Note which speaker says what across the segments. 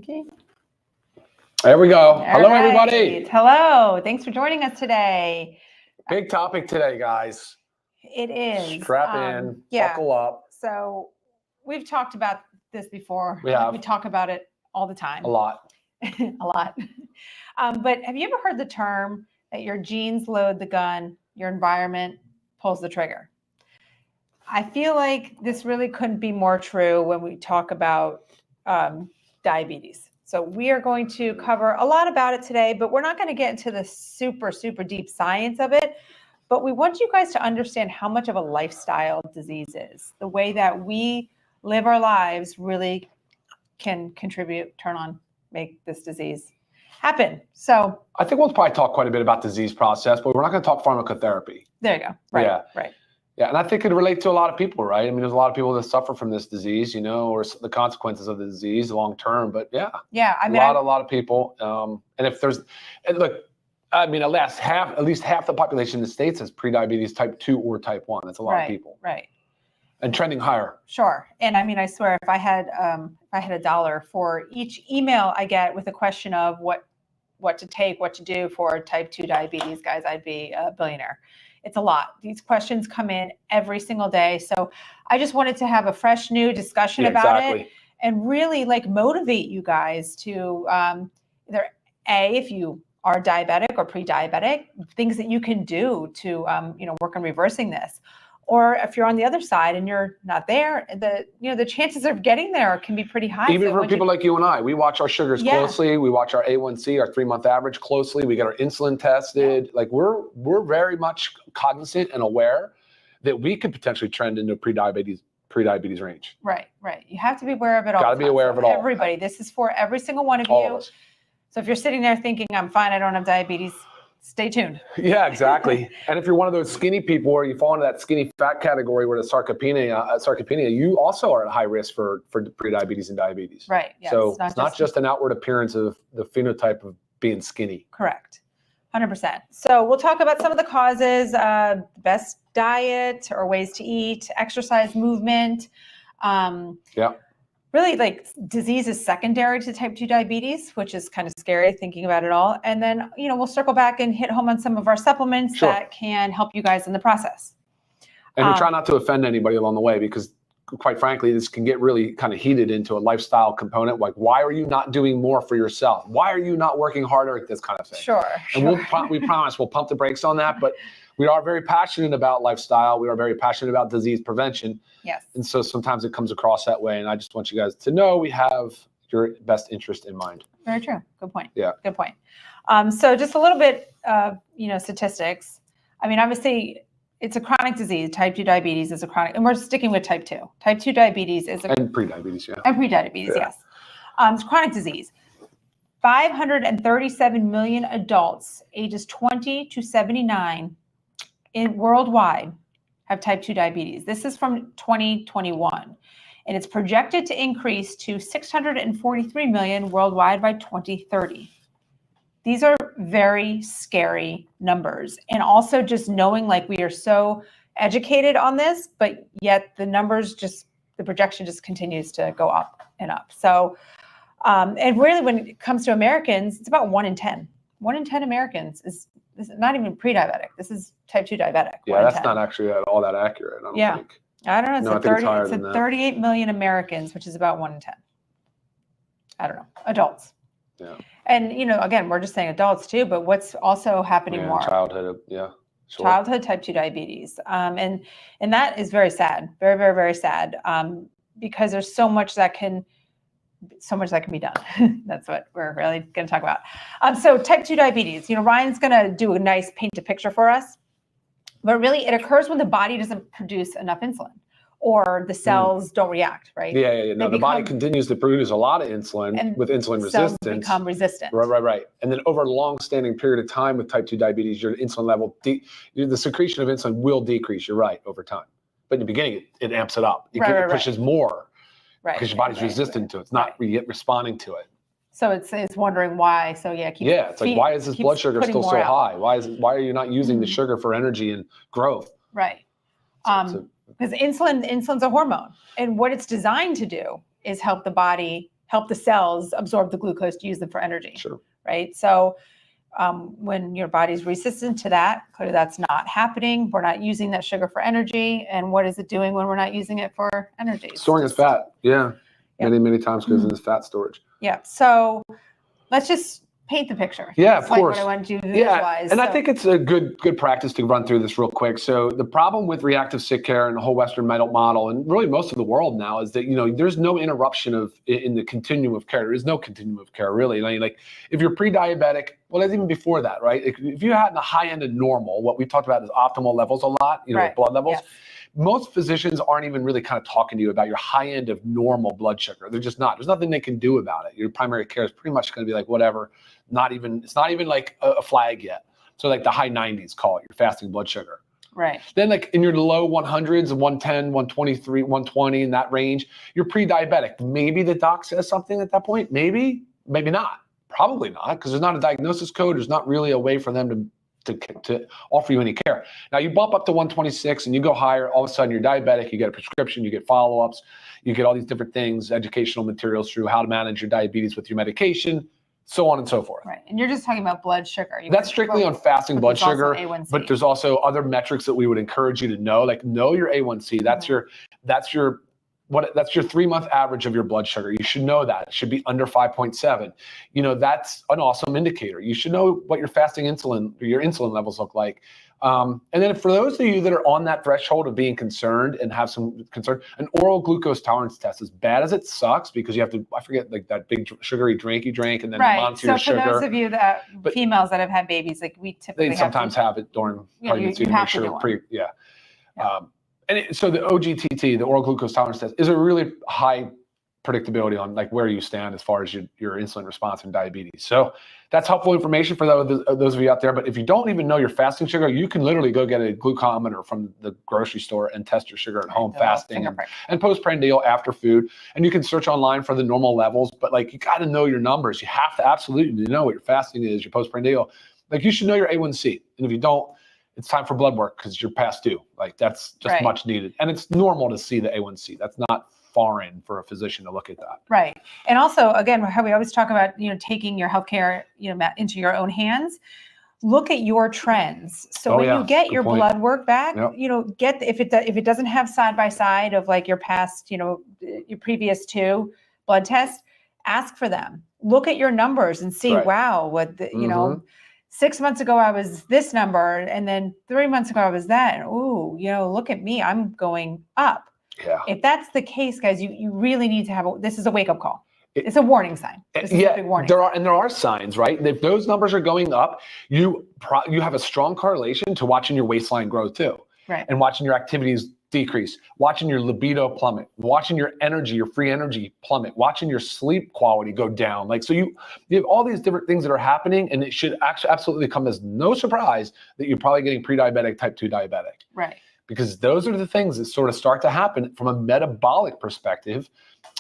Speaker 1: Okay.
Speaker 2: There we go. Hello, everybody.
Speaker 1: Hello. Thanks for joining us today.
Speaker 2: Big topic today, guys.
Speaker 1: It is.
Speaker 2: Strap in, buckle up.
Speaker 1: So we've talked about this before.
Speaker 2: We have.
Speaker 1: We talk about it all the time.
Speaker 2: A lot.
Speaker 1: A lot. But have you ever heard the term that your genes load the gun, your environment pulls the trigger? I feel like this really couldn't be more true when we talk about diabetes. So we are going to cover a lot about it today, but we're not going to get into the super, super deep science of it. But we want you guys to understand how much of a lifestyle disease is. The way that we live our lives really can contribute, make this disease happen. So
Speaker 2: I think we'll probably talk quite a bit about disease process, but we're not going to talk pharmacotherapy.
Speaker 1: There you go. Right. Yeah. Right.
Speaker 2: Yeah, and I think it relate to a lot of people, right? I mean, there's a lot of people that suffer from this disease, or the consequences of the disease long term. But yeah,
Speaker 1: I mean,
Speaker 2: a lot of people. And if there's, look, I mean, at least half the population in the States has prediabetes type 2 or type 1. That's a lot of people.
Speaker 1: Right.
Speaker 2: And trending higher.
Speaker 1: Sure. And I mean, I swear, if I had $1 for each email I get with a question of what to take, what to do for type 2 diabetes, guys, I'd be a billionaire. It's a lot. These questions come in every single day. So I just wanted to have a fresh new discussion about it and really motivate you guys to either if you are diabetic or pre-diabetic, things that you can do to work on reversing this. Or if you're on the other side and you're not there, the chances of getting there can be pretty high.
Speaker 2: Even for people like you and I, we watch our sugars closely. We watch our A1C, our 3-month average closely. We get our insulin tested. Yeah. We're very much cognizant and aware that we could potentially trend into prediabetes range.
Speaker 1: Right. You have to be aware of it all.
Speaker 2: Got to be aware of it all.
Speaker 1: Everybody, this is for every single one of you.
Speaker 2: All of us. So
Speaker 1: if you're sitting there thinking, I'm fine, I don't have diabetes, stay tuned.
Speaker 2: Yeah, exactly. And if you're one of those skinny people where you fall into that skinny fat category where the sarcopenia, you also are at high risk for prediabetes and diabetes.
Speaker 1: Right. Yes.
Speaker 2: So it's not just an outward appearance of the phenotype of being skinny.
Speaker 1: Correct. 100%. So we'll talk about some of the causes, best diet or ways to eat, exercise, movement. Really, disease is secondary to type 2 diabetes, which is kind of scary thinking about it all. And then, we'll circle back and hit home on some of our supplements that can help you guys in the process.
Speaker 2: And we try not to offend anybody along the way because, quite frankly, this can get really kind of heated into a lifestyle component. Like, why are you not doing more for yourself? Why are you not working harder? This kind of thing.
Speaker 1: Sure.
Speaker 2: And we promise we'll pump the brakes on that. But we are very passionate about lifestyle. We are very passionate about disease prevention.
Speaker 1: Yes.
Speaker 2: And so sometimes it comes across that way. And I just want you guys to know we have your best interest in mind.
Speaker 1: Very true. Good point.
Speaker 2: Yeah.
Speaker 1: Good point. So just a little bit of, statistics. I mean, obviously, it's a chronic disease. Type 2 diabetes is a chronic, and we're sticking with type 2. Type 2 diabetes is
Speaker 2: and prediabetes, yeah.
Speaker 1: And prediabetes, yes. It's a chronic disease. 537 million adults ages 20 to 79 worldwide have type 2 diabetes. This is from 2021, and it's projected to increase to 643 million worldwide by 2030. These are very scary numbers. And also just knowing we are so educated on this, but yet the projection just continues to go up and up. So, and really when it comes to Americans, it's about 1 in 10. 1 in 10 Americans is not even pre-diabetic. This is type 2 diabetic.
Speaker 2: Yeah, that's not actually all that accurate, I don't think.
Speaker 1: I don't know. It's 38 million Americans, which is about 1 in 10. I don't know. Adults.
Speaker 2: Yeah.
Speaker 1: And, again, we're just saying adults too, but what's also happening more?
Speaker 2: Childhood, yeah. Sure.
Speaker 1: Childhood type 2 diabetes. And that is very sad, very, very, very sad, because there's so much that can be done. That's what we're really going to talk about. So type 2 diabetes, Ryan's going to do a nice paint a picture for us, but really it occurs when the body doesn't produce enough insulin or the cells don't react, right?
Speaker 2: Yeah. No, the body continues to produce a lot of insulin with insulin resistance.
Speaker 1: Cells become resistant.
Speaker 2: Right. And then over a long-standing period of time with type 2 diabetes, your insulin level, the secretion of insulin will decrease, you're right, over time. But in the beginning, it amps it up. It pushes more. Right. Because your body's resistant to it. It's not yet responding to it.
Speaker 1: So it's wondering why. So
Speaker 2: it's why is this blood sugar still so high? Why are you not using the sugar for energy and growth?
Speaker 1: Right. Because insulin's a hormone, and what it's designed to do is help the body help the cells absorb the glucose to use them for energy.
Speaker 2: Sure.
Speaker 1: Right. So when your body's resistant to that, clearly that's not happening. We're not using that sugar for energy. And what is it doing when we're not using it for energy?
Speaker 2: Storing as fat. Yeah. Yep. Many times goes into fat storage.
Speaker 1: Yeah. So let's just paint the picture.
Speaker 2: Yeah,
Speaker 1: That's
Speaker 2: of course.
Speaker 1: What I want you to visualize.
Speaker 2: And I think it's a good practice to run through this real quick. So the problem with reactive sick care and the whole Western model, and really most of the world now, is that there's no interruption in the continuum of care. There is no continuum of care really. Like if you're pre-diabetic, well, that's even before that, right? If you had the high end of normal, what we talked about is optimal levels a lot,
Speaker 1: right.
Speaker 2: blood levels.
Speaker 1: Yes.
Speaker 2: Most physicians aren't even really kind of talking to you about your high end of normal blood sugar. They're just not. There's nothing they can do about it. Your primary care is pretty much going to be like whatever. It's not even like a flag yet. So like the high 90s, call it your fasting blood sugar.
Speaker 1: Right.
Speaker 2: Then like in your low 100s, 110, 123, 120 in that range, you're pre-diabetic. Maybe the doc says something at that point. Maybe not. Probably not, because there's not a diagnosis code. There's not really a way for them to offer you any care. Now you bump up to 126 and you go higher, all of a sudden you're diabetic, you get a prescription, you get follow-ups, you get all these different things, educational materials through how to manage your diabetes with your medication, so on and so forth.
Speaker 1: Right, and you're just talking about blood sugar.
Speaker 2: That's strictly on fasting blood sugar,
Speaker 1: A1C.
Speaker 2: But there's also other metrics that we would encourage you to know, like know your A1C. That's your 3-month average of your blood sugar. You should know that. It should be under 5.7. That's an awesome indicator. You should know what your fasting insulin or your insulin levels look like. And then for those of you that are on that threshold of being concerned and have some concern, an oral glucose tolerance test, as bad as it sucks, because you have to, I forget, like that big sugary drink you drank and then monitor your sugar.
Speaker 1: So for those of you females that have had babies, like we typically
Speaker 2: they sometimes have it during pregnancy to make sure. So the OGTT, the oral glucose tolerance test, is a really high predictability on like where you stand as far as your insulin response and diabetes. So that's helpful information for those of you out there. But if you don't even know your fasting sugar, you can literally go get a glucometer from the grocery store and test your sugar at home fasting and postprandial after food. And you can search online for the normal levels, but like you got to know your numbers. You have to absolutely know what your fasting is, your postprandial. Like you should know your A1C. And if you don't, it's time for blood work because you're past due. Like that's just much needed. And it's normal to see the A1C. That's not foreign for a physician to look at that. Right.
Speaker 1: And also, again, how we always talk about, taking your healthcare, into your own hands. Look at your trends. So when you get your blood work back, get if it doesn't have side by side of like your past, your previous 2 blood tests, ask for them. Look at your numbers and see, wow, what the, 6 months ago I was this number, and then 3 months ago I was that. And look at me, I'm going up.
Speaker 2: Yeah.
Speaker 1: If that's the case, guys, you really need to have this is a wake-up call. It's a warning sign. This is a big warning.
Speaker 2: There are signs, right? If those numbers are going up, you have a strong correlation to watching your waistline grow too.
Speaker 1: Right.
Speaker 2: And watching your activities decrease, watching your libido plummet, watching your energy, your free energy plummet, watching your sleep quality go down. Like, so you have all these different things that are happening, and it should actually absolutely come as no surprise that you're probably getting pre-diabetic, type 2 diabetic.
Speaker 1: Right.
Speaker 2: Because those are the things that sort of start to happen from a metabolic perspective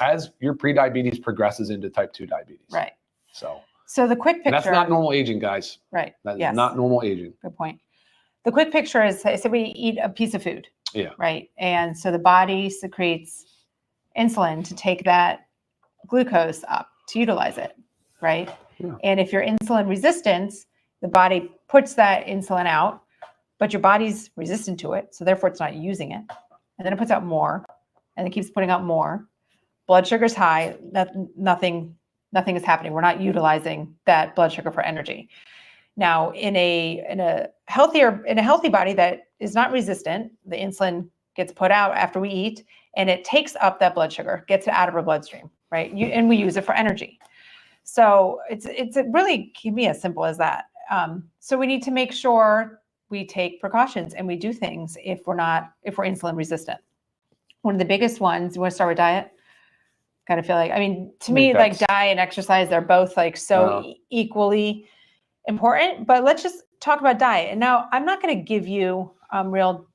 Speaker 2: as your prediabetes progresses into type 2 diabetes.
Speaker 1: Right.
Speaker 2: So
Speaker 1: the quick picture.
Speaker 2: And that's not normal aging, guys.
Speaker 1: Right.
Speaker 2: That is not normal aging.
Speaker 1: Good point. The quick picture is, say we eat a piece of food.
Speaker 2: Yeah.
Speaker 1: Right. And so the body secretes insulin to take that glucose up, to utilize it. Right.
Speaker 2: Yeah.
Speaker 1: And if you're insulin resistant, the body puts that insulin out, but your body's resistant to it. So therefore it's not using it. And then it puts out more, and it keeps putting out more. Blood sugar's high. Nothing is happening. We're not utilizing that blood sugar for energy. Now, in a healthy body that is not resistant, the insulin gets put out after we eat, and it takes up that blood sugar, gets it out of our bloodstream, right? And we use it for energy. So it really can be as simple as that. So we need to make sure we take precautions and we do things if we're insulin resistant. One of the biggest ones, you want to start with diet? Kind of feel like, to me, like diet and exercise, they're both like so equally important, but let's just talk about diet. And now I'm not going to give you real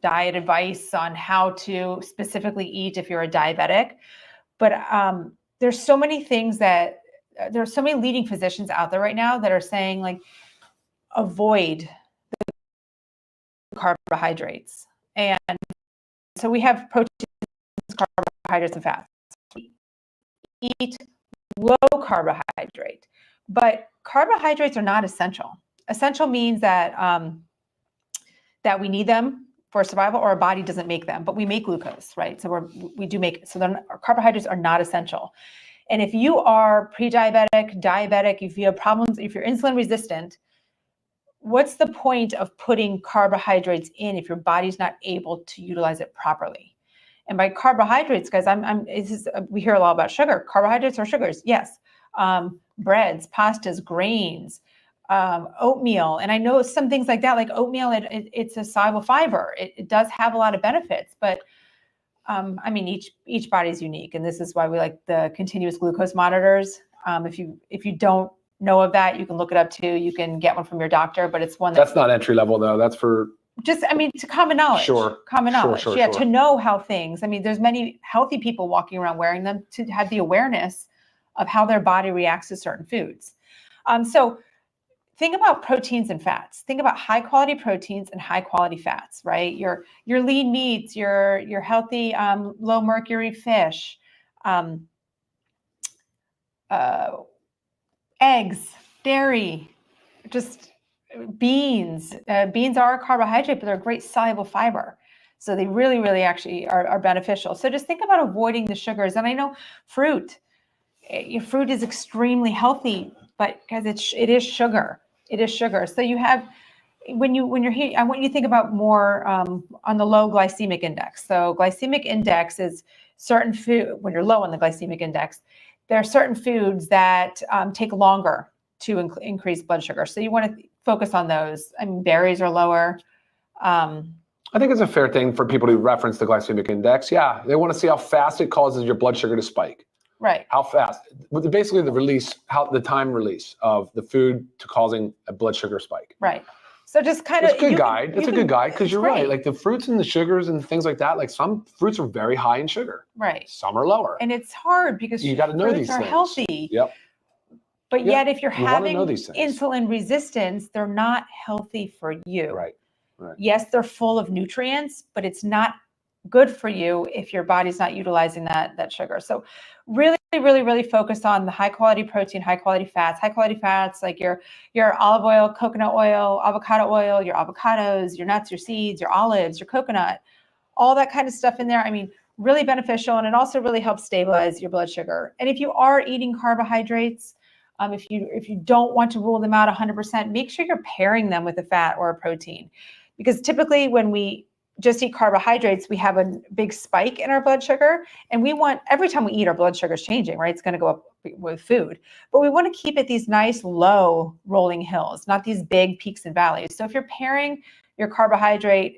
Speaker 1: diet advice on how to specifically eat if you're a diabetic, but there's so many things that there's so many leading physicians out there right now that are saying like, avoid the carbohydrates. And so we have proteins, carbohydrates, and fats. Eat low carbohydrate. But carbohydrates are not essential. Essential means that that we need them for survival, or our body doesn't make them, but we make glucose, right? So we do make, so then carbohydrates are not essential. And if you are pre-diabetic, diabetic, if you have problems, if you're insulin resistant, what's the point of putting carbohydrates in if your body's not able to utilize it properly? And by carbohydrates, guys, we hear a lot about sugar. Carbohydrates are sugars, yes. Breads, pastas, grains, oatmeal. And I know some things like that, like oatmeal, it's a soluble fiber. It does have a lot of benefits, but I mean, each body's unique. And this is why we like the continuous glucose monitors. If you don't know of that, you can look it up too. You can get one from your doctor, but it's one
Speaker 2: that's not entry level though. That's for
Speaker 1: just, I mean, to common knowledge.
Speaker 2: Sure.
Speaker 1: Common knowledge.
Speaker 2: Sure.
Speaker 1: To know how things, I mean, there's many healthy people walking around wearing them to have the awareness of how their body reacts to certain foods. So think about proteins and fats. Think about high quality proteins and high quality fats, right? Your lean meats, your healthy low mercury fish, eggs, dairy, just beans. Beans are a carbohydrate, but they're a great soluble fiber. So they really, really actually are beneficial. So just think about avoiding the sugars. And I know fruit is extremely healthy, but because it is sugar. It is sugar. So you have, when you're here, I want you to think about more on the low glycemic index. So glycemic index is certain food, when you're low on the glycemic index, there are certain foods that take longer to increase blood sugar. So you want to focus on those. I mean, berries are lower.
Speaker 2: I think it's a fair thing for people to reference the glycemic index. Yeah, they want to see how fast it causes your blood sugar to spike.
Speaker 1: Right.
Speaker 2: How fast? Basically, the time release of the food to causing a blood sugar spike.
Speaker 1: Right. So just kind of.
Speaker 2: It's a good guide. It's a good guide because you're right.
Speaker 1: Right.
Speaker 2: Like the fruits and the sugars and things like that. Like some fruits are very high in sugar.
Speaker 1: Right.
Speaker 2: Some are lower.
Speaker 1: And it's hard because
Speaker 2: you got to know
Speaker 1: fruits
Speaker 2: these
Speaker 1: are
Speaker 2: things.
Speaker 1: Healthy.
Speaker 2: Yep.
Speaker 1: But yet, if you're
Speaker 2: you
Speaker 1: having
Speaker 2: know these things.
Speaker 1: insulin resistance, they're not healthy for you.
Speaker 2: Right.
Speaker 1: Yes, they're full of nutrients, but it's not good for you if your body's not utilizing that sugar. So really, really, really focus on the high quality protein, high quality fats, like your olive oil, coconut oil, avocado oil, your avocados, your nuts, your seeds, your olives, your coconut, all that kind of stuff in there. I mean, really beneficial. And it also really helps stabilize your blood sugar. And if you are eating carbohydrates, if you don't want to rule them out 100%, make sure you're pairing them with a fat or a protein. Because typically when we just eat carbohydrates, we have a big spike in our blood sugar. And every time we eat, our blood sugar is changing, right? It's going to go up with food. But we want to keep it these nice, low rolling hills, not these big peaks and valleys. So if you're pairing your carbohydrate,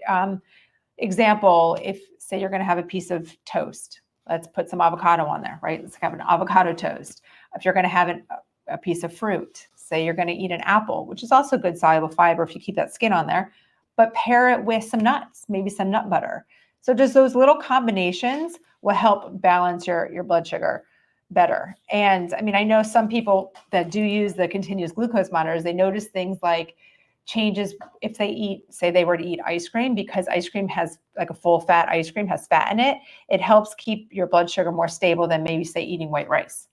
Speaker 1: example, if say you're going to have a piece of toast, let's put some avocado on there, right? Let's have an avocado toast. If you're going to have a piece of fruit, say you're going to eat an apple, which is also good soluble fiber if you keep that skin on there, but pair it with some nuts, maybe some nut butter. So just those little combinations will help balance your blood sugar better. And I mean, I know some people that do use the continuous glucose monitors, they notice things like changes if they were to eat ice cream, because ice cream has like a full fat ice cream has fat in it. It helps keep your blood sugar more stable than maybe say eating white rice.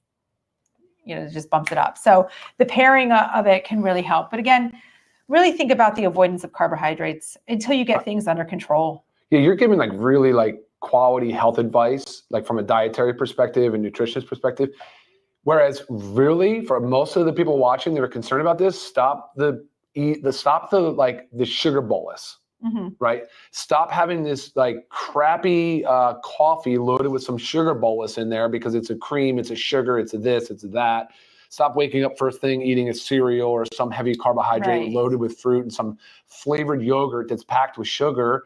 Speaker 1: It just bumps it up. So the pairing of it can really help. But again, really think about the avoidance of carbohydrates until you get things under control.
Speaker 2: Yeah, you're giving like really like quality health advice, like from a dietary perspective and nutritionist perspective. Whereas really for most of the people watching that are concerned about this, stop the sugar bolus. Mm-hmm. Right? Stop having this like crappy coffee loaded with some sugar bolus in there because it's a cream, it's a sugar, it's a this, it's a that. Stop waking up first thing eating a cereal or some heavy carbohydrate loaded with fruit and some flavored yogurt that's packed with sugar.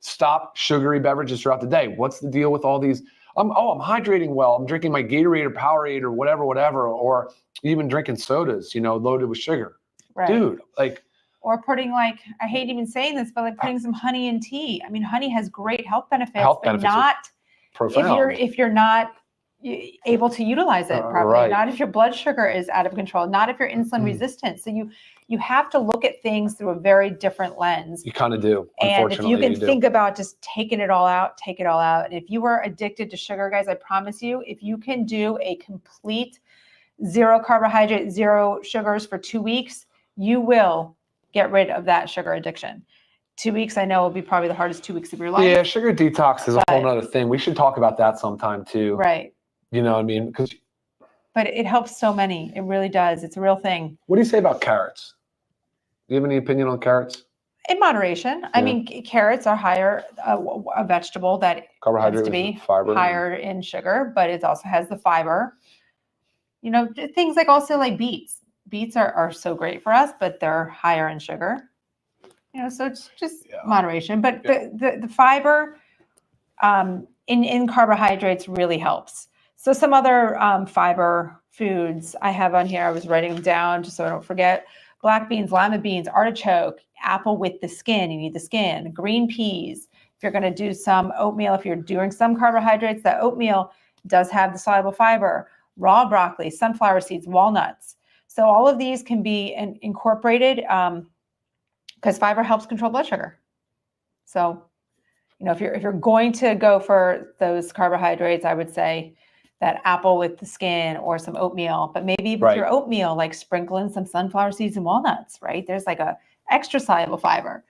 Speaker 2: Stop sugary beverages throughout the day. What's the deal with all these? I'm hydrating well. I'm drinking my Gatorade or Powerade or whatever, or even drinking sodas, loaded with sugar. Right. Dude, like.
Speaker 1: Or putting I hate even saying this, but like putting some honey in tea. I mean, honey has great health benefits, but not profound if you're not able to utilize it properly, right. Not if your blood sugar is out of control, not if you're insulin resistant. So you have to look at things through a very different lens.
Speaker 2: You kind of do.
Speaker 1: And if you can think about just taking it all out, take it all out. And if you are addicted to sugar, guys, I promise you, if you can do a complete 0 carbohydrate, 0 sugars for 2 weeks, you will get rid of that sugar addiction. 2 weeks, I know, will be probably the hardest 2 weeks of your life.
Speaker 2: Yeah, sugar detox is a whole nother thing. We should talk about that sometime too.
Speaker 1: Right.
Speaker 2: You know what I mean?
Speaker 1: But it helps so many. It really does. It's a real thing.
Speaker 2: What do you say about carrots? Do you have any opinion on carrots?
Speaker 1: In moderation. Yeah. I mean, carrots are higher, a vegetable that
Speaker 2: carbohydrate
Speaker 1: tends to be
Speaker 2: fiber.
Speaker 1: higher in sugar, but it also has the fiber. You know, things like also like beets. Beets are so great for us, but they're higher in sugar. You know, so it's just moderation. But the fiber in carbohydrates really helps. So some other fiber foods I have on here, I was writing them down just so I don't forget. Black beans, lima beans, artichoke, apple with the skin. You need the skin. Green peas. If you're going to do some oatmeal, if you're doing some carbohydrates, that oatmeal does have the soluble fiber. Raw broccoli, sunflower seeds, walnuts. So all of these can be incorporated because fiber helps control blood sugar. So, you know, if you're going to go for those carbohydrates, I would say that apple with the skin or some oatmeal, but maybe with your oatmeal, like sprinkle in some sunflower seeds and walnuts, right? There's like a extra soluble fiber.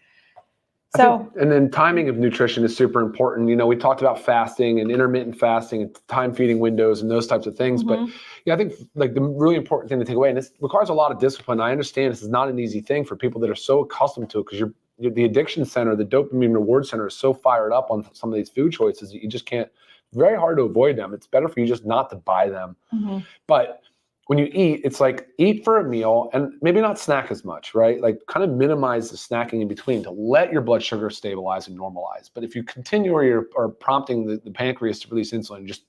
Speaker 1: So,
Speaker 2: and then timing of nutrition is super important. You know, we talked about fasting and intermittent fasting and time feeding windows and those types of things. But yeah, I think like the really important thing to take away, and this requires a lot of discipline. I understand this is not an easy thing for people that are so accustomed to it because you're the addiction center, the dopamine reward center is so fired up on some of these food choices that you just can't. Very hard to avoid them. It's better for you just not to buy them. But when you eat, it's like eat for a meal and maybe not snack as much, right? Like kind of minimize the snacking in between to let your blood sugar stabilize and normalize. But if you continue or prompting the pancreas to release insulin just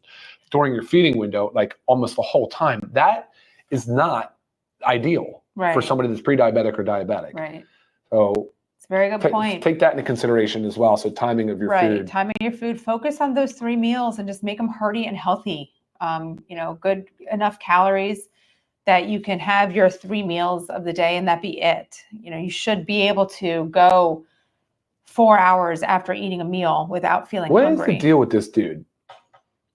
Speaker 2: during your feeding window, like almost the whole time, that is not ideal for somebody that's pre-diabetic or diabetic.
Speaker 1: Right.
Speaker 2: So
Speaker 1: very good point.
Speaker 2: Take that into consideration as well. So timing of your food.
Speaker 1: Timing your food. Focus on those 3 meals and just make them hearty and healthy. You know, good enough calories that you can have your 3 meals of the day and that be it. You know, you should be able to go 4 hours after eating a meal without feeling hungry.
Speaker 2: What is the deal with this dude?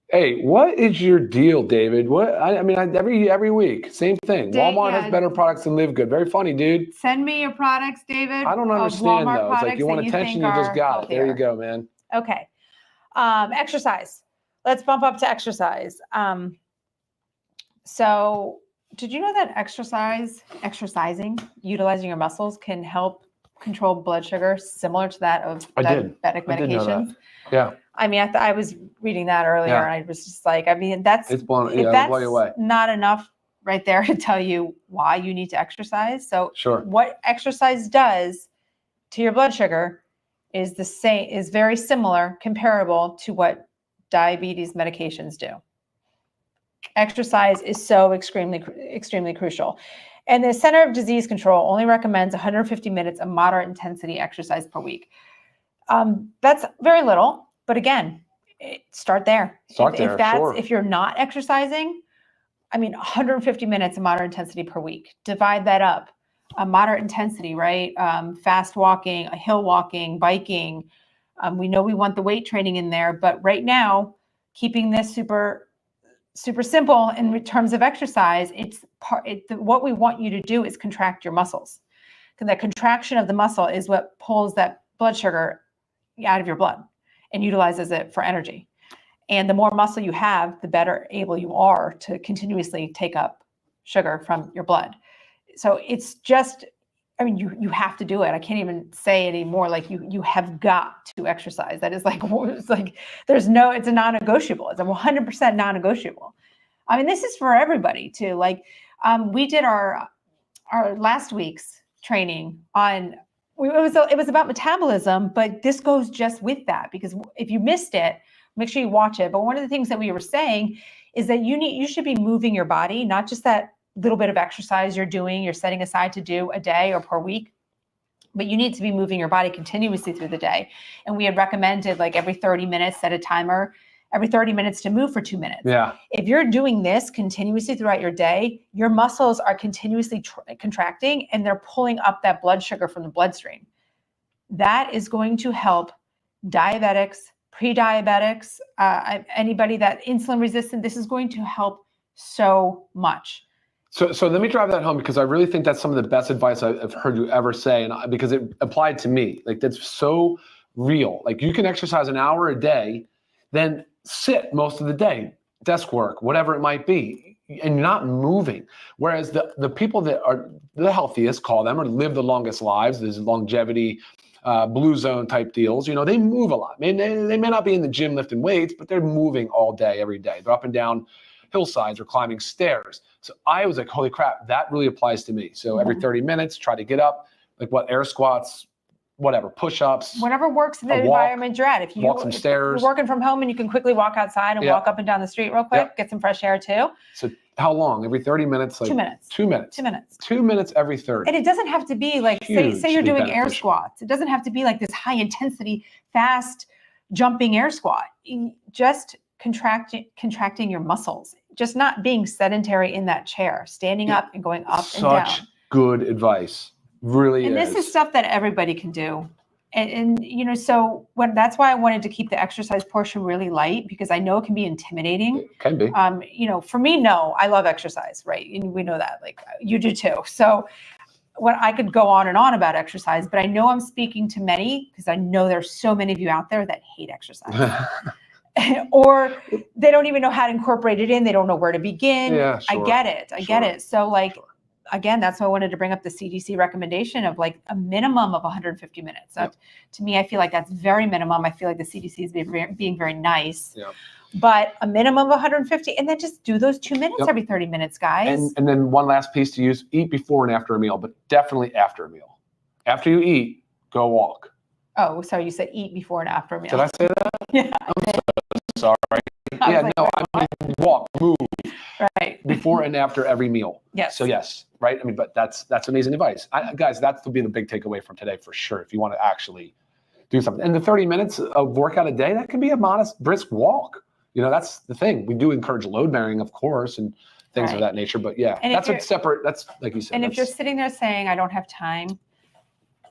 Speaker 2: Hey, what is your deal, David? What I mean, every week, same thing. Walmart has better products than LiveGood. Very funny, dude.
Speaker 1: Send me your products, David.
Speaker 2: I don't understand those. Like you want attention, you just got it. There you go, man.
Speaker 1: Okay. Exercise. Let's bump up to exercise. So did you know that exercising, utilizing your muscles can help control blood sugar similar to that of diabetic medications?
Speaker 2: I did know that. Yeah.
Speaker 1: I mean, I was reading that earlier and I was just like, I mean, that's
Speaker 2: blow you away.
Speaker 1: Not enough right there to tell you why you need to exercise. So what exercise does to your blood sugar is very similar, comparable to what diabetes medications do. Exercise is so extremely crucial. And the Center of Disease Control only recommends 150 minutes of moderate intensity exercise per week. That's very little. But again, start there. If you're not exercising, I mean, 150 minutes of moderate intensity per week. Divide that up. Moderate intensity, right? Fast walking, hill walking, biking. We know we want the weight training in there, but right now, keeping this super simple in terms of exercise, what we want you to do is contract your muscles. Because that contraction of the muscle is what pulls that blood sugar out of your blood and utilizes it for energy. And the more muscle you have, the better able you are to continuously take up sugar from your blood. So it's just, I mean, you have to do it. I can't even say anymore. Like you have got to exercise. That is like, it's a non-negotiable. It's a 100% non-negotiable. I mean, this is for everybody too. Like we did our last week's training on, it was about metabolism, but this goes just with that, because if you missed it, make sure you watch it. But one of the things that we were saying is that you should be moving your body, not just that little bit of exercise you're setting aside to do a day or per week, but you need to be moving your body continuously through the day. And we had recommended like every 30 minutes, set a timer, every 30 minutes to move for 2 minutes.
Speaker 2: Yeah.
Speaker 1: If you're doing this continuously throughout your day, your muscles are continuously contracting and they're pulling up that blood sugar from the bloodstream. That is going to help diabetics, pre-diabetics, anybody that insulin resistant. This is going to help so much.
Speaker 2: So let me drive that home, because I really think that's some of the best advice I've heard you ever say, and because it applied to me. Like, that's so real. Like, you can exercise an hour a day, then sit most of the day, desk work, whatever it might be, and you're not moving. Whereas the people that are the healthiest, call them, or live the longest lives, there's longevity, blue zone type deals, they move a lot. They may not be in the gym lifting weights, but they're moving all day, every day. They're up and down hillsides or climbing stairs. So I was like, holy crap, that really applies to me. So every 30 minutes, try to get up, like air squats, whatever, push-ups.
Speaker 1: Whatever works in the environment you're at. If
Speaker 2: walk some stairs.
Speaker 1: You're working from home and you can quickly walk outside and walk up and down the street real quick, get some fresh air too.
Speaker 2: So how long? Every 30 minutes? Like
Speaker 1: 2 minutes.
Speaker 2: 2 minutes.
Speaker 1: 2 minutes.
Speaker 2: 2 minutes every 30.
Speaker 1: And it doesn't have to be like, say you're doing air squats. It doesn't have to be like this high intensity, fast jumping air squat. Just contracting your muscles, just not being sedentary in that chair, standing up and going up and down. Such
Speaker 2: good advice. Really
Speaker 1: and
Speaker 2: is.
Speaker 1: This is stuff that everybody can do. And so that's why I wanted to keep the exercise portion really light, because I know it can be intimidating.
Speaker 2: It can be.
Speaker 1: For me, no, I love exercise, right? And we know that, like you do too. So when I could go on and on about exercise, but I know I'm speaking to many, because I know there's so many of you out there that hate exercise. Or they don't even know how to incorporate it in. They don't know where to begin.
Speaker 2: Yeah, sure.
Speaker 1: I get it. So again, that's why I wanted to bring up the CDC recommendation of like a minimum of 150 minutes. To me, I feel like that's very minimum. I feel like the CDC is being very nice.
Speaker 2: Yeah.
Speaker 1: But a minimum of 150, and then just do those 2 minutes every 30 minutes, guys.
Speaker 2: And then one last piece to use: eat before and after a meal, but definitely after a meal. After you eat, go walk.
Speaker 1: Oh, sorry, you said eat before and after a meal.
Speaker 2: Did I say that?
Speaker 1: Yeah.
Speaker 2: I'm so sorry. I mean walk, move.
Speaker 1: Right.
Speaker 2: Before and after every meal.
Speaker 1: Yes.
Speaker 2: So yes, right? I mean, but that's amazing advice. Guys, that's will be the big takeaway from today for sure, if you want to actually do something. And the 30 minutes of workout a day, that can be a modest, brisk walk. That's the thing. We do encourage load bearing, of course, and things of that nature. But yeah, that's a separate, that's like you said.
Speaker 1: And if you're sitting there saying, I don't have time,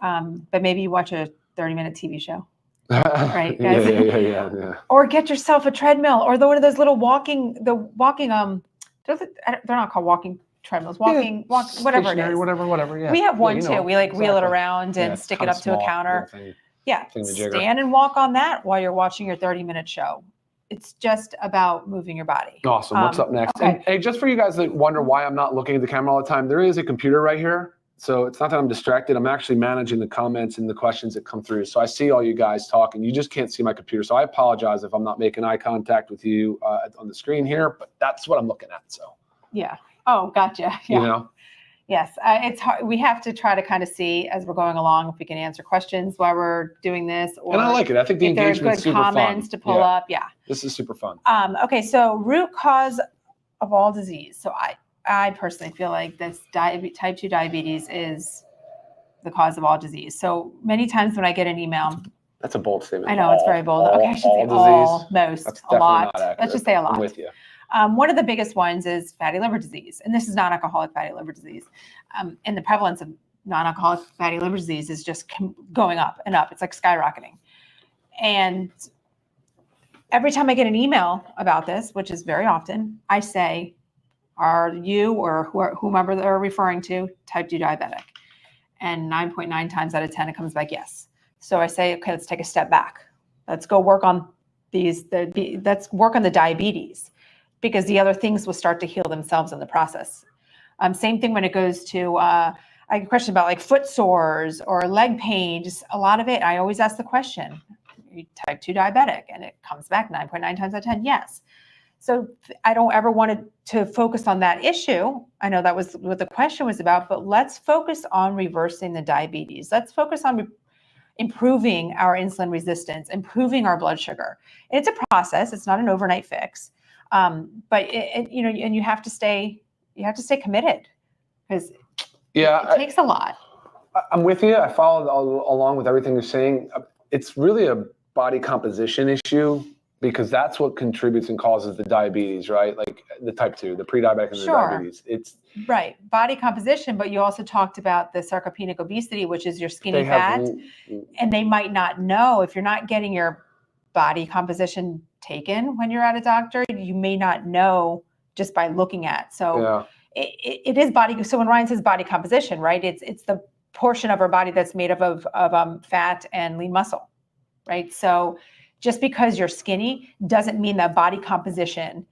Speaker 1: but maybe you watch a 30-minute TV show. Right, guys?
Speaker 2: Yeah.
Speaker 1: Or get yourself a treadmill, or one of those little walking, they're not called walking treadmills, whatever it is.
Speaker 2: Whatever, yeah.
Speaker 1: We have one too. We wheel it around and stick it up to a counter. Stand and walk on that while you're watching your 30-minute show. It's just about moving your body.
Speaker 2: Awesome. What's up next?
Speaker 1: Okay.
Speaker 2: And hey, just for you guys that wonder why I'm not looking at the camera all the time, there is a computer right here. So it's not that I'm distracted. I'm actually managing the comments and the questions that come through. So I see all you guys talking. You just can't see my computer. So I apologize if I'm not making eye contact with you on the screen here, but that's what I'm looking at. So
Speaker 1: yeah. Oh, gotcha. Yeah. Yes. It's hard. We have to try to kind of see as we're going along if we can answer questions while we're doing this. Or
Speaker 2: and I like it. I think the engagement is super fun.
Speaker 1: Comments to pull up. Yeah.
Speaker 2: This is super fun.
Speaker 1: Okay. So root cause of all disease. So I personally feel like this type 2 diabetes is the cause of all disease. So many times when I get an email.
Speaker 2: That's a bold statement.
Speaker 1: I know, it's very bold. Okay, I should say all, most, a lot. Let's just say a lot.
Speaker 2: I'm with you.
Speaker 1: One of the biggest ones is fatty liver disease. And this is non-alcoholic fatty liver disease. And the prevalence of non-alcoholic fatty liver disease is just going up and up. It's like skyrocketing. And every time I get an email about this, which is very often, I say, are you or whomever they're referring to type 2 diabetic? And 9.9 times out of 10, it comes back yes. So I say, okay, let's take a step back. Let's go work on let's work on the diabetes, because the other things will start to heal themselves in the process. Same thing when it goes to, I get a question about like foot sores or leg pain, just a lot of it. I always ask the question, are you type 2 diabetic? And it comes back 9.9 times out of 10, yes. So I don't ever want to focus on that issue. I know that was what the question was about, but let's focus on reversing the diabetes. Let's focus on improving our insulin resistance, improving our blood sugar. And it's a process. It's not an overnight fix. But and you have to stay committed, because it takes a lot.
Speaker 2: I'm with you. I follow along with everything you're saying. It's really a body composition issue, because that's what contributes and causes the diabetes, right? Like the type 2, the pre-diabetic and the diabetes. It's
Speaker 1: right. Body composition, but you also talked about the sarcopenic obesity, which is your skinny fat. And they might not know, if you're not getting your body composition taken when you're at a doctor, you may not know just by looking at. So it is body. So when Ryan says body composition, right, it's the portion of our body that's made up of fat and lean muscle, right? So just because you're skinny doesn't mean that body composition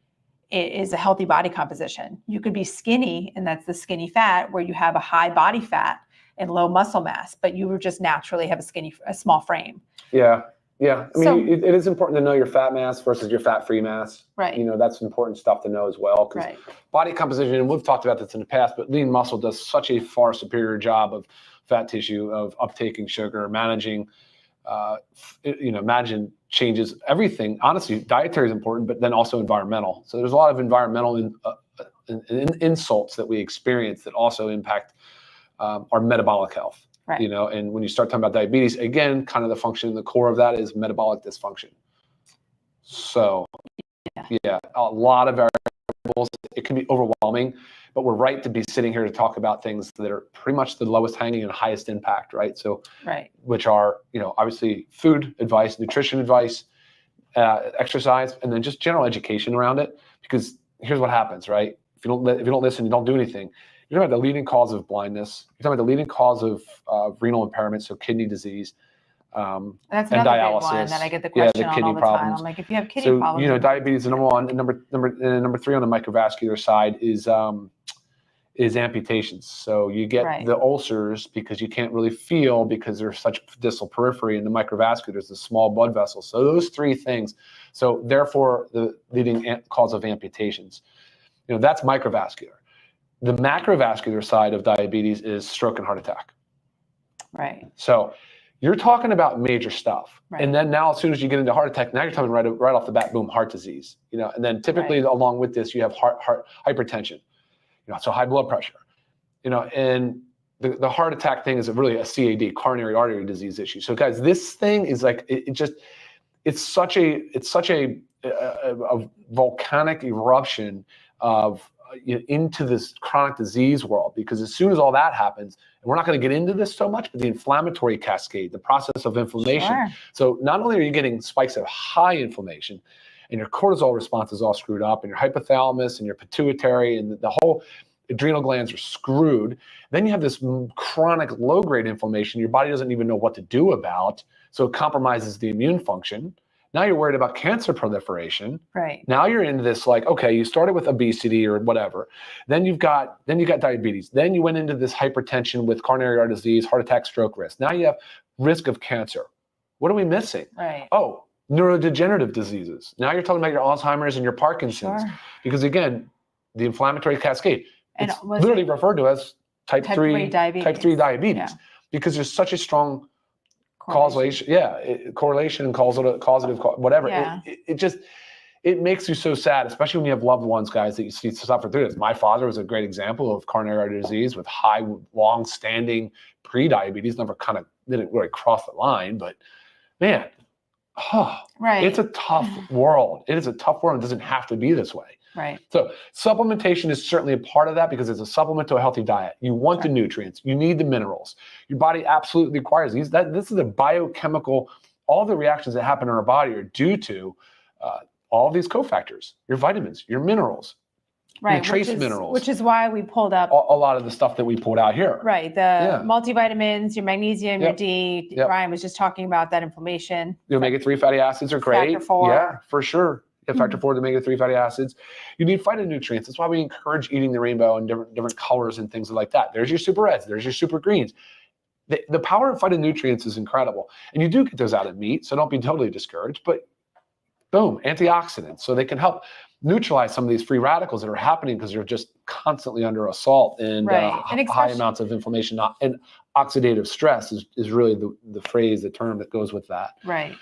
Speaker 1: is a healthy body composition. You could be skinny, and that's the skinny fat, where you have a high body fat and low muscle mass, but you just naturally have a small frame.
Speaker 2: Yeah. Yeah. I mean, it is important to know your fat mass versus your fat-free mass.
Speaker 1: Right.
Speaker 2: You know, that's important stuff to know as well, because body composition, and we've talked about this in the past, but lean muscle does such a far superior job of fat tissue, of uptaking sugar, managing, managing changes, everything. Honestly, dietary is important, but then also environmental. So there's a lot of environmental insults that we experience that also impact our metabolic health.
Speaker 1: Right.
Speaker 2: You know, and when you start talking about diabetes, again, kind of the function, the core of that is metabolic dysfunction. So, yeah, a lot of variables. It can be overwhelming, but we're right to be sitting here to talk about things that are pretty much the lowest hanging and highest impact, right? So, which are, obviously food advice, nutrition advice, exercise, and then just general education around it. Because here's what happens, right? If you don't listen, you don't do anything. You're talking about the leading cause of blindness. You're talking about the leading cause of renal impairment, so kidney disease,
Speaker 1: that's
Speaker 2: and
Speaker 1: another
Speaker 2: dialysis.
Speaker 1: Big one that I get the question on all the time. I'm like, if you have kidney problems,
Speaker 2: diabetes is number one, and number three on the microvascular side is amputations. So you get the ulcers because you can't really feel, because there's such distal periphery, and the microvascular is the small blood vessels. So those three things. So therefore, the leading cause of amputations. That's microvascular. The macrovascular side of diabetes is stroke and heart attack.
Speaker 1: Right.
Speaker 2: So you're talking about major stuff.
Speaker 1: Right.
Speaker 2: And then now, as soon as you get into heart attack, now you're talking right off the bat, boom, heart disease. And then typically along with this, you have heart hypertension. So high blood pressure. And the heart attack thing is really a CAD, coronary artery disease issue. So guys, this thing is like it's such a volcanic eruption of into this chronic disease world, because as soon as all that happens, and we're not going to get into this so much, but the inflammatory cascade, the process of inflammation. Sure. So not only are you getting spikes of high inflammation, and your cortisol response is all screwed up, and your hypothalamus and your pituitary and the whole adrenal glands are screwed. Then you have this chronic low-grade inflammation your body doesn't even know what to do about, so it compromises the immune function. Now you're worried about cancer proliferation.
Speaker 1: Right.
Speaker 2: Now you're into this, like, okay, you started with obesity or whatever. Then you got diabetes. Then you went into this hypertension with coronary artery disease, heart attack, stroke risk. Now you have risk of cancer. What are we missing?
Speaker 1: Right.
Speaker 2: Oh, neurodegenerative diseases. Now you're talking about your Alzheimer's and your Parkinson's. Sure. Because again, the inflammatory cascade, it's literally referred to as type 3 diabetes. Yeah. Because there's such a strong correlation and causative, whatever.
Speaker 1: Yeah.
Speaker 2: It makes you so sad, especially when you have loved ones, guys, that you see suffer through this. My father was a great example of coronary artery disease with high, long-standing pre-diabetes. Didn't really cross the line, but man, it's a tough world. It is a tough world. It doesn't have to be this way.
Speaker 1: Right.
Speaker 2: So supplementation is certainly a part of that, because it's a supplement to a healthy diet. You want the nutrients. You need the minerals. Your body absolutely requires these. This is a biochemical. All the reactions that happen in our body are due to all of these cofactors, your vitamins, your minerals, your trace minerals.
Speaker 1: Which is why we pulled up
Speaker 2: a lot of the stuff that we pulled out here.
Speaker 1: Right. The multivitamins, your magnesium, your D. Ryan was just talking about that inflammation.
Speaker 2: The omega-3 fatty acids are great.
Speaker 1: Factor 4.
Speaker 2: Yeah, for sure. Factor 4, the omega-3 fatty acids. You need phytonutrients. That's why we encourage eating the rainbow and different colors and things like that. There's your super reds. There's your super greens. The power of phytonutrients is incredible. And you do get those out of meat, so don't be totally discouraged. But boom, antioxidants. So they can help neutralize some of these free radicals that are happening because they're just constantly under assault, and high amounts of inflammation. And oxidative stress is really the term that goes with that.
Speaker 1: Right.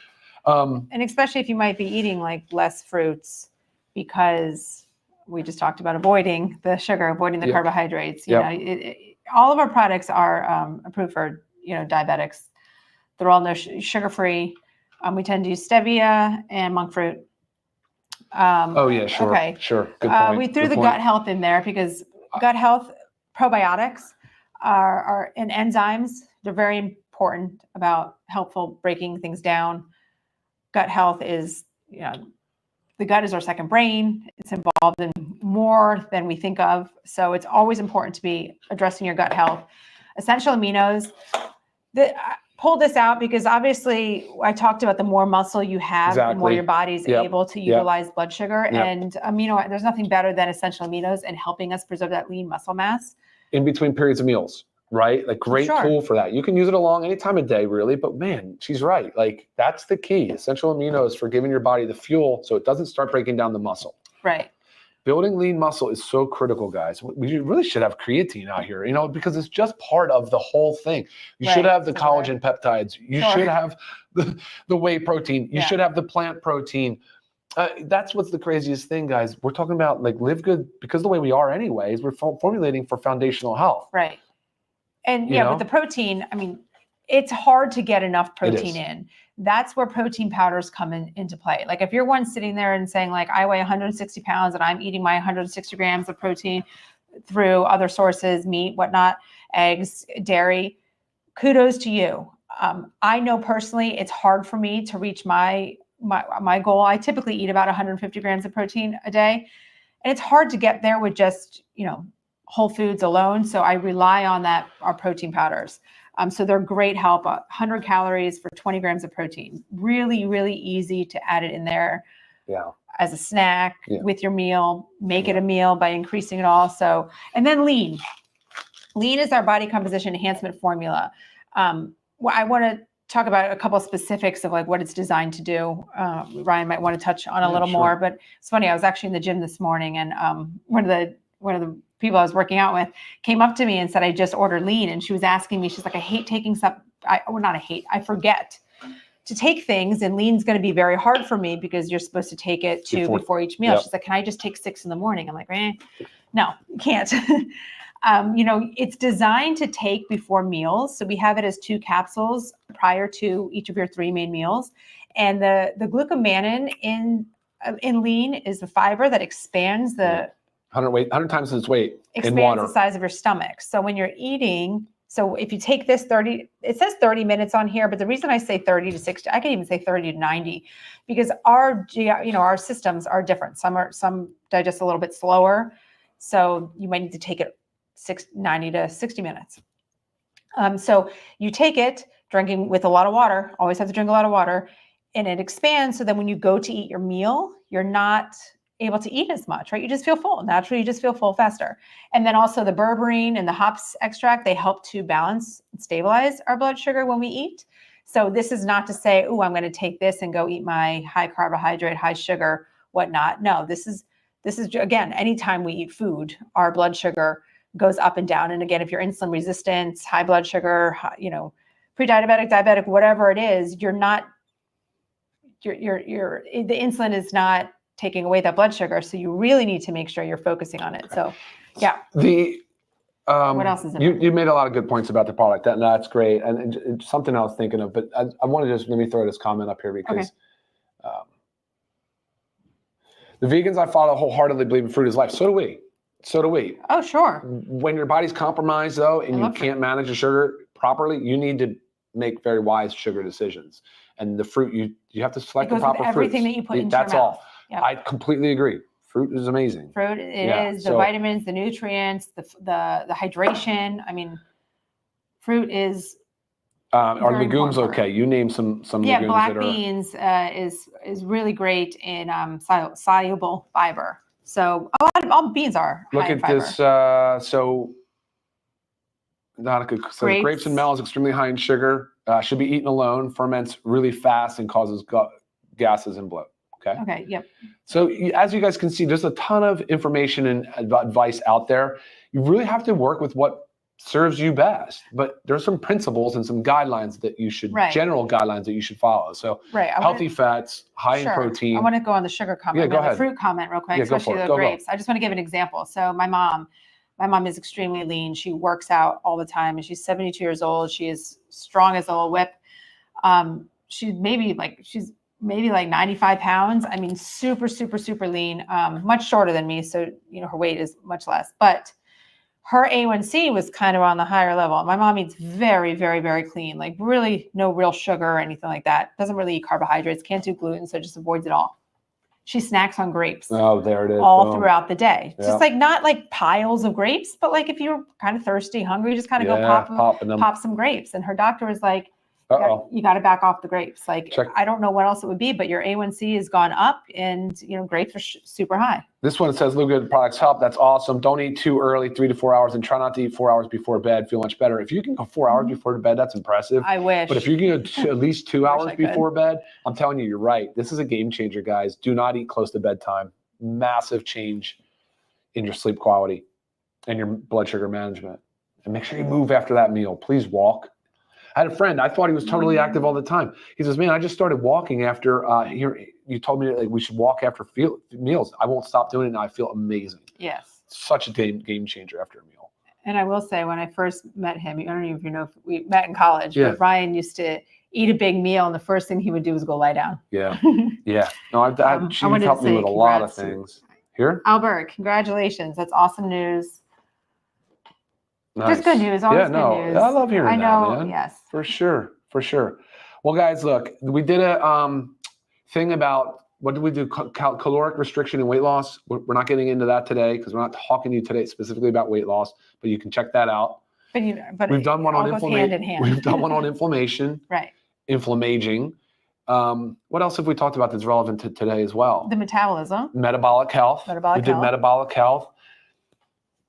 Speaker 1: And especially if you might be eating like less fruits, because we just talked about avoiding the sugar, avoiding the carbohydrates. You know, all of our products are approved for diabetics. They're all sugar-free. We tend to use stevia and monk fruit.
Speaker 2: Sure. Okay. Sure. Good point.
Speaker 1: We threw gut health in there because gut health probiotics are and enzymes. They're very important about helpful breaking things down. Gut health is, the gut is our second brain. It's involved in more than we think of. So it's always important to be addressing your gut health. Essential aminos, pull this out because obviously I talked about the more muscle you have, the more your body's able to utilize blood sugar. And there's nothing better than essential aminos and helping us preserve that lean muscle mass.
Speaker 2: In between periods of meals, right? Like great tool for that. You can use it along any time of day, really. But man, she's right. Like that's the key. Essential aminos for giving your body the fuel so it doesn't start breaking down the muscle.
Speaker 1: Right.
Speaker 2: Building lean muscle is so critical, guys. We really should have creatine out here, because it's just part of the whole thing. You should have the collagen peptides. You should have the whey protein. You should have the plant protein. That's what's the craziest thing, guys. We're talking about like LiveGood because the way we are anyways, we're formulating for foundational health.
Speaker 1: Right. And with the protein, I mean, it's hard to get enough protein in. That's where protein powders come into play. Like if you're one sitting there and saying like, I weigh 160 pounds and I'm eating my 160 grams of protein through other sources, meat, whatnot, eggs, dairy, kudos to you. I know personally, it's hard for me to reach my goal. I typically eat about 150 grams of protein a day. And it's hard to get there with just, whole foods alone. So I rely on our protein powders. So they're great help. 100 calories for 20 grams of protein. Really, really easy to add it in there as a snack with your meal. Make it a meal by increasing it also. And then lean. Lean is our body composition enhancement formula. I want to talk about a couple of specifics of like what it's designed to do. Ryan might want to touch on a little more, but it's funny. I was actually in the gym this morning and one of the people I was working out with came up to me and said, I just ordered lean. And she was asking me, she's like, I hate taking stuff. I forget to take things. And lean's going to be very hard for me because you're supposed to take it before each meal. She's like, can I just take 6 in the morning? I'm like, no, you can't. It's designed to take before meals. So we have it as 2 capsules prior to each of your 3 main meals. And the glucomannan in lean is the fiber that expands
Speaker 2: 100 times its weight in water.
Speaker 1: Expands the size of your stomach. So when you're eating, so if you take this it says 30 minutes on here, but the reason I say 30 to 60, I can even say 30 to 90 because our systems are different. Some digest a little bit slower. So you might need to take it 90 to 60 minutes. So you take it drinking with a lot of water, always have to drink a lot of water, and it expands. So then when you go to eat your meal, you're not able to eat as much, right? You just feel full. Naturally, you just feel full faster. And then also the berberine and the hops extract, they help to balance and stabilize our blood sugar when we eat. So this is not to say, oh, I'm going to take this and go eat my high carbohydrate, high sugar, whatnot. No, this is again, anytime we eat food, our blood sugar goes up and down. And again, if you're insulin resistant, high blood sugar, pre-diabetic, diabetic, whatever it is, the insulin is not taking away that blood sugar. So you really need to make sure you're focusing on it. So yeah. What else is in it?
Speaker 2: You made a lot of good points about the product. That's great. And something I was thinking of, but I want to let me throw this comment up here because the vegans I follow wholeheartedly believe in fruit is life. So do we. Oh, sure. When your body's compromised though, and you can't manage the sugar properly, you need to make very wise sugar decisions. And the fruit, you have to select the proper fruits. Everything that you put into your mouth. That's all. Yep. I completely agree. Fruit is amazing. Fruit is the vitamins, the nutrients, the hydration. I mean, fruit is. Are legumes okay? You name some legumes. Yeah, black beans is really great in soluble fiber. So all beans are. Look high in fiber. This. Not a good. So grapes and melons extremely high in sugar. Should be eaten alone. Ferments really fast and causes gases and bloat. Okay. Yep. So as you guys can see, there's a ton of information and advice out there. You really have to work with what serves you best, but there's some principles and some guidelines that you should, general guidelines that you should follow. So healthy fats, high in protein. I want to go on the sugar comment. Yeah, go ahead. The fruit comment real quick, especially the grapes. I just want to give an example. So my mom is extremely lean. She works out all the time and she's 72 years old. She is strong as a little whip. She's maybe like 95 pounds. I mean, super, super, super lean, much shorter than me. So, her weight is much less, but her A1C was kind of on the higher level. My mom eats very, very, very clean, like really no real sugar or anything like that. Doesn't really eat carbohydrates, can't do gluten. So just avoids it all.
Speaker 1: she snacks on grapes.
Speaker 2: Oh, there it is.
Speaker 1: All throughout the day.
Speaker 2: Yeah.
Speaker 1: Just like not like piles of grapes, but like if you're kind of thirsty, hungry, just kind of go pop some grapes. And her doctor was like, you got to back off the grapes. Like, I don't know what else it would be, but your A1C has gone up and, grapes are super high.
Speaker 2: This one says, LiveGood products help. That's awesome. Don't eat too early, 3 to 4 hours, and try not to eat 4 hours before bed. Feel much better. If you can go 4 hours before bed, that's impressive.
Speaker 1: I wish.
Speaker 2: But if you can go at least 2 hours before bed, I'm telling you, you're right. This is a game changer, guys. Do not eat close to bedtime. Massive change in your sleep quality and your blood sugar management. And make sure you move after that meal. Please walk. I had a friend, I thought he was totally active all the time. He says, man, I just started walking after you told me that, like, we should walk after meals. I won't stop doing it, and I feel amazing.
Speaker 1: Yes.
Speaker 2: Such a game changer after a meal.
Speaker 1: And I will say, when I first met him, I don't know if you know, if we met in college, but Ryan used to eat a big meal, and the first thing he would do was go lie down.
Speaker 2: Yeah. Yeah. No, she's helped me with a lot of things. Here?
Speaker 1: Albert, congratulations. That's awesome news.
Speaker 2: Nice.
Speaker 1: Just good news. Always good news.
Speaker 2: I love hearing that, man.
Speaker 1: Yes.
Speaker 2: For sure. Well, guys, look, we did a thing about, what did we do? Caloric restriction and weight loss. We're not getting into that today because we're not talking to you today specifically about weight loss, but you can check that out. But we've done one on inflammation. We've done one on inflammation.
Speaker 1: Right.
Speaker 2: Inflammaging. What else have we talked about that's relevant to today as well?
Speaker 1: The metabolism.
Speaker 2: Metabolic health. We did metabolic health.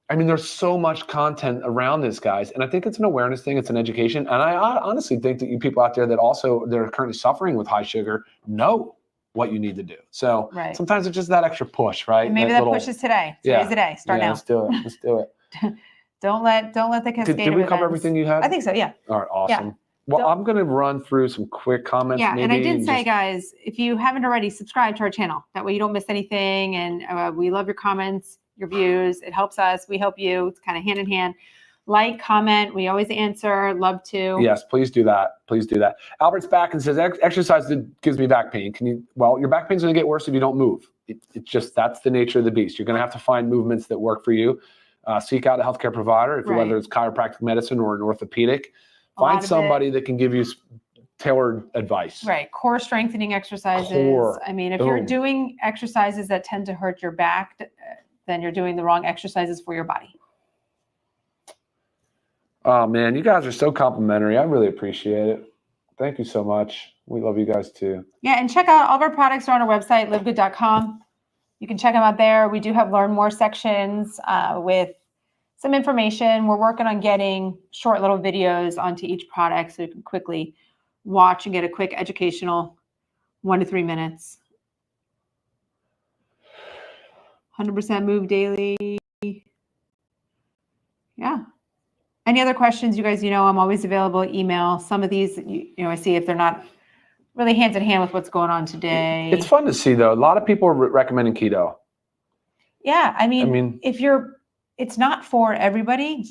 Speaker 2: I mean, there's so much content around this, guys. And I think it's an awareness thing. It's an education. And I honestly think that you people out there that they're currently suffering with high sugar know what you need to do. So sometimes it's just that extra push, right?
Speaker 1: And maybe that push is today. Today's the day. Start now.
Speaker 2: Let's do it.
Speaker 1: Don't let the cascade
Speaker 2: Did we cover everything you had?
Speaker 1: I think so, yeah.
Speaker 2: All right, awesome. Yeah. Well, I'm going to run through some quick comments.
Speaker 1: Yeah, and I did say, guys, if you haven't already, subscribe to our channel. That way you don't miss anything. And we love your comments, your views. It helps us. We help you. It's kind of hand in hand. Like, comment. We always answer. Love to.
Speaker 2: Yes, please do that. Please do that. Albert's back and says, exercise gives me back pain. Well, your back pain's going to get worse if you don't move. It's just, that's the nature of the beast. You're going to have to find movements that work for you. Seek out a healthcare provider, whether it's chiropractic medicine or an orthopedic. Find somebody that can give you tailored advice.
Speaker 1: Right. Core strengthening exercises. I mean, if you're doing exercises that tend to hurt your back, then you're doing the wrong exercises for your body.
Speaker 2: Oh, man, you guys are so complimentary. I really appreciate it. Thank you so much. We love you guys too.
Speaker 1: Yeah, and check out all of our products are on our website, livegood.com. You can check them out there. We do have learn more sections with some information. We're working on getting short little videos onto each product so you can quickly watch and get a quick educational 1 to 3 minutes. 100% move daily. Yeah. Any other questions, you guys, I'm always available. Email. Some of these, I see if they're not really hand in hand with what's going on today.
Speaker 2: It's fun to see, though. A lot of people are recommending keto.
Speaker 1: Yeah. I mean, it's not for everybody,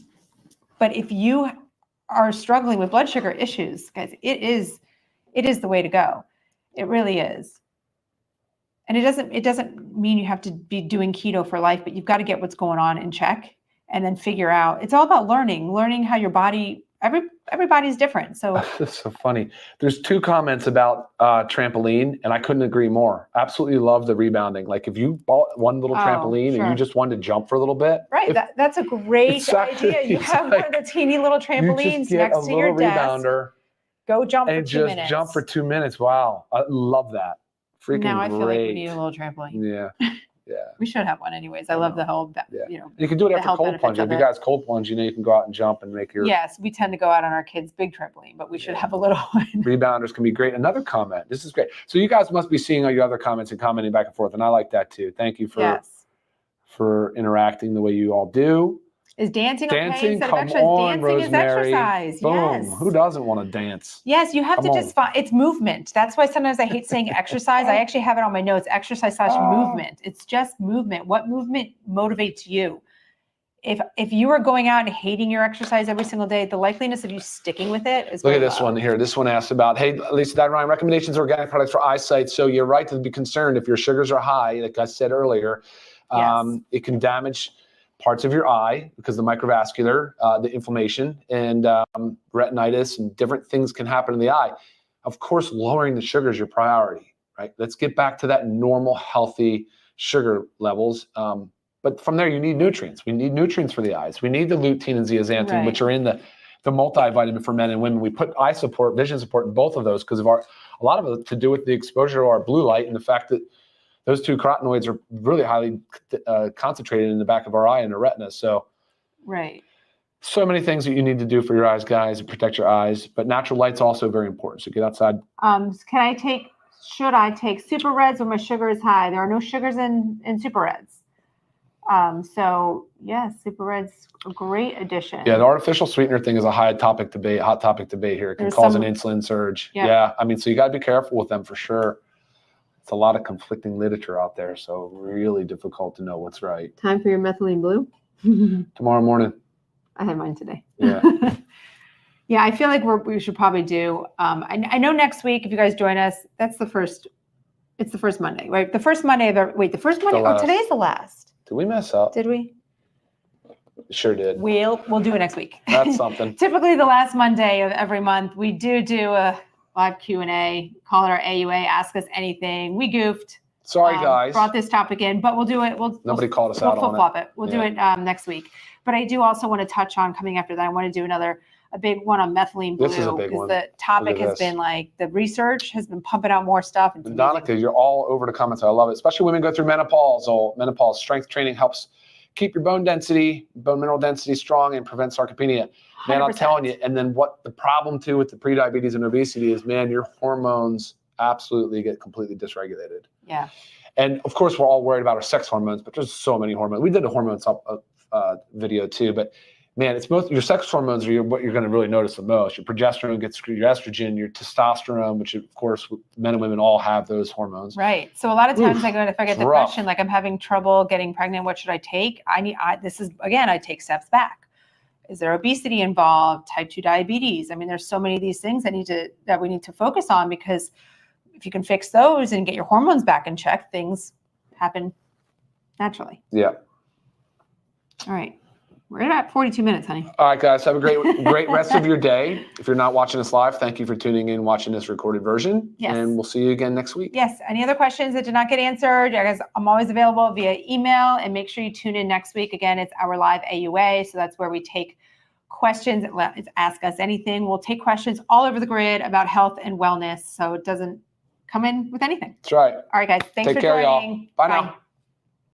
Speaker 1: but if you are struggling with blood sugar issues, guys, it is the way to go. It really is. And it doesn't mean you have to be doing keto for life, but you've got to get what's going on in check and then figure out. It's all about learning how your body, everybody's different. So
Speaker 2: that's so funny. There's 2 comments about trampoline, and I couldn't agree more. Absolutely love the rebounding. Like if you bought one little trampoline and you just wanted to jump for a little bit.
Speaker 1: Right. That's a great idea. You have one of the teeny little trampolines next to your desk. Rebounder. Go jump for 2 minutes.
Speaker 2: Just jump for 2 minutes. Wow. I love that. Freaking
Speaker 1: now I feel
Speaker 2: great.
Speaker 1: like we need a little trampoline.
Speaker 2: Yeah. Yeah.
Speaker 1: We should have one anyways. I love the whole,
Speaker 2: You can do it after cold plunge. If you guys cold plunge, you can go out and jump and make your.
Speaker 1: Yes, we tend to go out on our kids' big trampoline, but we should have a little one.
Speaker 2: Rebounders can be great. Another comment. This is great. So you guys must be seeing all your other comments and commenting back and forth, and I like that too. Thank you for interacting the way you all do.
Speaker 1: Is dancing okay?
Speaker 2: Dancing, come on,
Speaker 1: Dancing is exercise.
Speaker 2: Boom.
Speaker 1: Yes.
Speaker 2: Who doesn't want to dance?
Speaker 1: Yes, you have to just find, it's movement. That's why sometimes I hate saying exercise. I actually have it on my notes, exercise/movement. It's just movement. What movement motivates you? If you are going out and hating your exercise every single day, the likeliness of you sticking with it is
Speaker 2: Look at this one here. This one asks about, hey, Lisa, Dr. Ryan, recommendations of organic products for eyesight. So you're right to be concerned if your sugars are high, like I said earlier. It can damage parts of your eye because the microvascular, the inflammation and retinitis and different things can happen in the eye. Of course, lowering the sugar is your priority, right? Let's get back to that normal, healthy sugar levels. But from there, you need nutrients. We need nutrients for the eyes. We need the lutein and zeaxanthin, which are in the multivitamin for men and women. We put eye support, vision support in both of those because of a lot of it to do with the exposure to our blue light and the fact that those two carotenoids are really highly concentrated in the back of our eye and the retina. So, so many things that you need to do for your eyes, guys, to protect your eyes. But natural light's also very important. So get outside.
Speaker 1: Should I take super reds when my sugar is high? There are no sugars in super reds. So yes, super red's a great addition.
Speaker 2: Yeah, the artificial sweetener thing is a hot topic debate here. It can cause an insulin surge. Yeah, I mean, so you got to be careful with them for sure. It's a lot of conflicting literature out there, so really difficult to know what's right.
Speaker 1: Time for your methylene blue?
Speaker 2: Tomorrow morning.
Speaker 1: I had mine today.
Speaker 2: Yeah.
Speaker 1: Yeah, I feel like we should probably do, I know next week, if you guys join us, it's the first Monday, right? The first Monday of the first Monday? Oh, today's the last.
Speaker 2: Did we mess up?
Speaker 1: Did we?
Speaker 2: Sure did.
Speaker 1: We'll do it next week.
Speaker 2: That's something.
Speaker 1: Typically the last Monday of every month, we do a live Q&A, call it our AUA, ask us anything. We goofed.
Speaker 2: Sorry, guys.
Speaker 1: Brought this topic in, but we'll do it.
Speaker 2: Nobody called us out on it.
Speaker 1: We'll flip-flop it. We'll do it next week. But I do also want to touch on, coming after that, I want to do a big one on methylene blue.
Speaker 2: This is a big one.
Speaker 1: Because the topic has been the research has been pumping out more stuff.
Speaker 2: And Donica, you're all over the comments. I love it. Especially women go through menopause. Menopause strength training helps keep your bone mineral density strong and prevent sarcopenia. Man, 100%. I'm telling you. And then what the problem too with the prediabetes and obesity is, man, your hormones absolutely get completely dysregulated.
Speaker 1: Yeah.
Speaker 2: And of course, we're all worried about our sex hormones, but there's so many hormones. We did a hormones video too, but man, it's most your sex hormones are what you're going to really notice the most. Your progesterone gets screwed, your estrogen, your testosterone, which of course men and women all have those hormones.
Speaker 1: Right. So a lot of times if I get the question, I'm having trouble getting pregnant, what should I take? I take steps back. Is there obesity involved? Type 2 diabetes? I mean, there's so many of these things that we need to focus on, because if you can fix those and get your hormones back in check, things happen naturally.
Speaker 2: Yeah.
Speaker 1: All right. We're at 42 minutes, honey.
Speaker 2: All right, guys. Have a great rest of your day. If you're not watching us live, thank you for tuning in, watching this recorded version.
Speaker 1: Yes.
Speaker 2: And we'll see you again next week.
Speaker 1: Yes. Any other questions that did not get answered? Guys, I'm always available via email, and make sure you tune in next week. Again, it's our live AUA. So that's where we take questions. It's Ask Us Anything. We'll take questions all over the grid about health and wellness. So it doesn't come in with anything.
Speaker 2: That's right.
Speaker 1: All right, guys. Thanks for joining.
Speaker 2: Take care, y'all. Bye now.